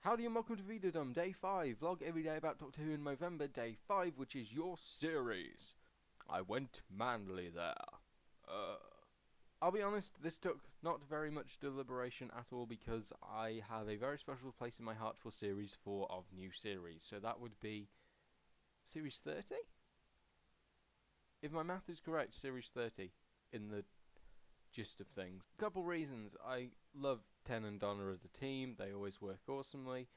Howdy and welcome to VEDADWM, Day 5, vlog every day about Doctor Who in Movember, Day 5, which is your series. I went manly there. I'll be honest, this took not very much deliberation at all because I have a very special place in my heart for Series 4 of new series. So that would be Series 30? If my math is correct, Series 30 in the gist of things. Couple reasons. I love Ten and Donna as a team, they always work awesomely.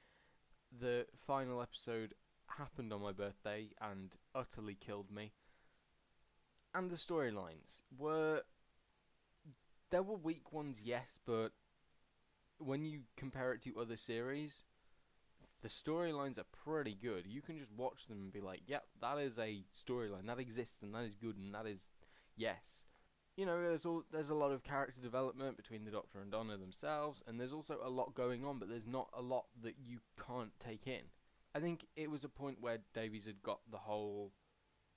The final episode happened on my birthday and utterly killed me. And the storylines were... there were weak ones, yes, but when you compare it to other series, the storylines are pretty good. You can just watch them and be like, yep, that is a storyline, that exists, and that is good, and that is... yes. You know, there's a lot of character development between the Doctor and Donna themselves, and there's also a lot going on, but there's not a lot that you can't take in. I think it was a point where Davies had got the whole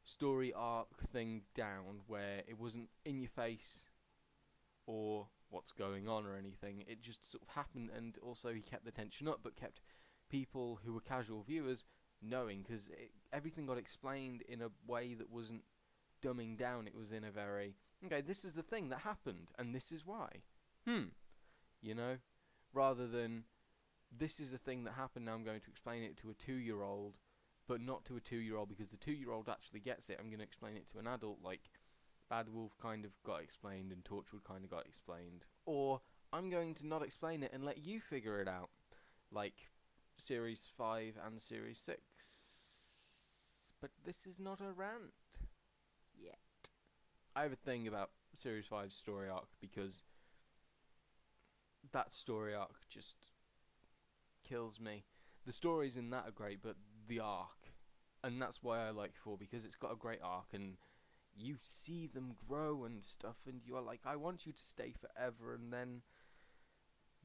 story arc thing down, where it wasn't in your face or what's going on or anything. It just sort of happened, and also he kept the tension up, but kept people who were casual viewers knowing, because everything got explained in a way that wasn't dumbing down. It was in a very... okay, this is the thing that happened, and this is why. You know? Rather than, this is the thing that happened, now I'm going to explain it to a 2-year-old, but not to a 2-year-old because the 2-year-old actually gets it. I'm going to explain it to an adult, like Bad Wolf kind of got explained and Torchwood kind of got explained. Or, I'm going to not explain it and let you figure it out. Like Series 5 and Series 6. But this is not a rant. Yet. I have a thing about Series 5's story arc because that story arc just kills me. The stories in that are great, but the arc, and that's why I like 4, because it's got a great arc and you see them grow and stuff, and you're like, I want you to stay forever, and then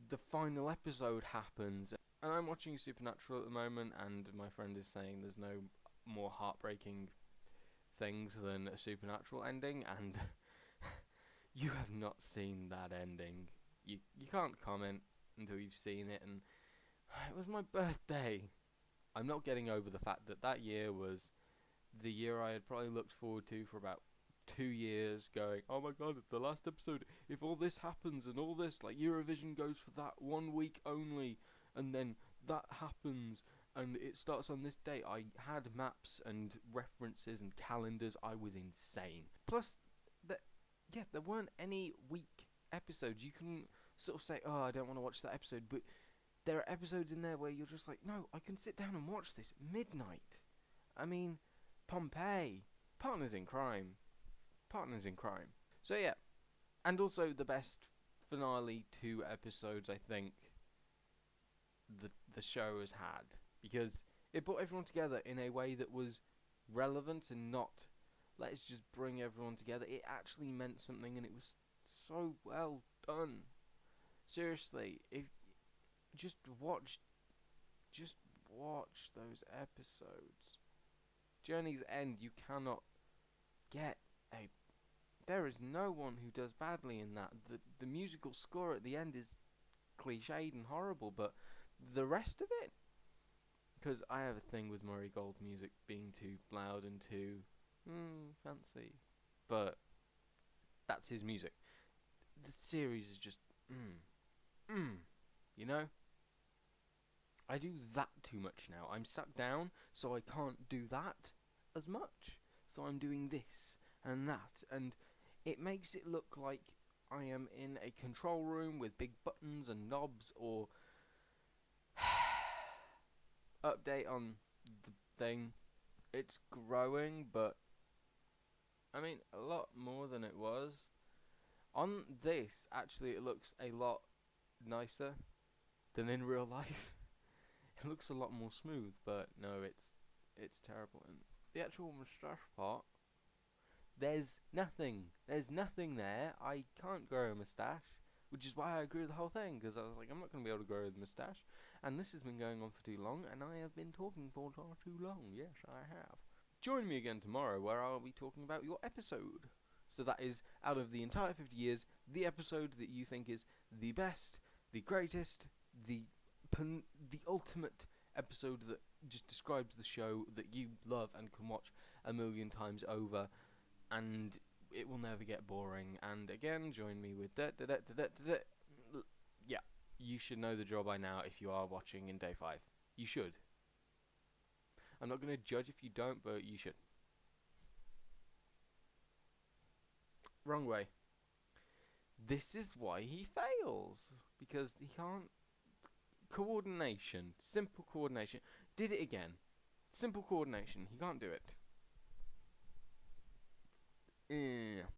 the final episode happens. And I'm watching Supernatural at the moment, and my friend is saying there's no more heartbreaking things than a Supernatural ending, and you have not seen that ending. You can't comment until you've seen it, and it was my birthday. I'm not getting over the fact that that year was the year I had probably looked forward to for about 2 years, going, oh my god, the last episode, if all this happens and all this, like Eurovision goes for that 1 week only, and then that happens, and it starts on this date. I had maps and references and calendars. I was insane. Plus, there weren't any weak episodes. You can sort of say, oh, I don't want to watch that episode, but there are episodes in there where you're just like, no, I can sit down and watch this. Midnight. I mean, Pompeii. Partners in Crime. Partners in Crime. So yeah, and also the best finale 2 episodes, I think, the show has had, because it brought everyone together in a way that was relevant and not, let's just bring everyone together. It actually meant something, and it was so well done. Seriously, if just watch those episodes. Journey's End, you cannot get a... there is no one who does badly in that. The musical score at the end is cliched and horrible, but the rest of it, because I have a thing with Murray Gold music being too loud and too fancy, but that's his music. The series is just you know? I do that too much now. I'm sat down, so I can't do that as much. So I'm doing this and that, and it makes it look like I am in a control room with big buttons and knobs, or update on the thing. It's growing, but I mean, a lot more than it was. On this, actually, it looks a lot nicer than in real life. It looks a lot more smooth, but no, it's terrible. And the actual moustache part, there's nothing there. I can't grow a moustache, which is why I grew the whole thing, because I was like, I'm not going to be able to grow the moustache, and this has been going on for too long, and I have been talking for far too long. Yes, I have. Join me again tomorrow, where I'll be talking about your episode. So that is, out of the entire 50 years, the episode that you think is the best, the greatest, the the ultimate episode that just describes the show that you love and can watch a million times over, and it will never get boring. And again, join me with yeah, you should know the drill by now if you are watching in day 5. You should. I'm not going to judge if you don't, but you should. Wrong way. This is why he fails, because he can't. Coordination, simple coordination. Did it again. Simple coordination. He can't do it.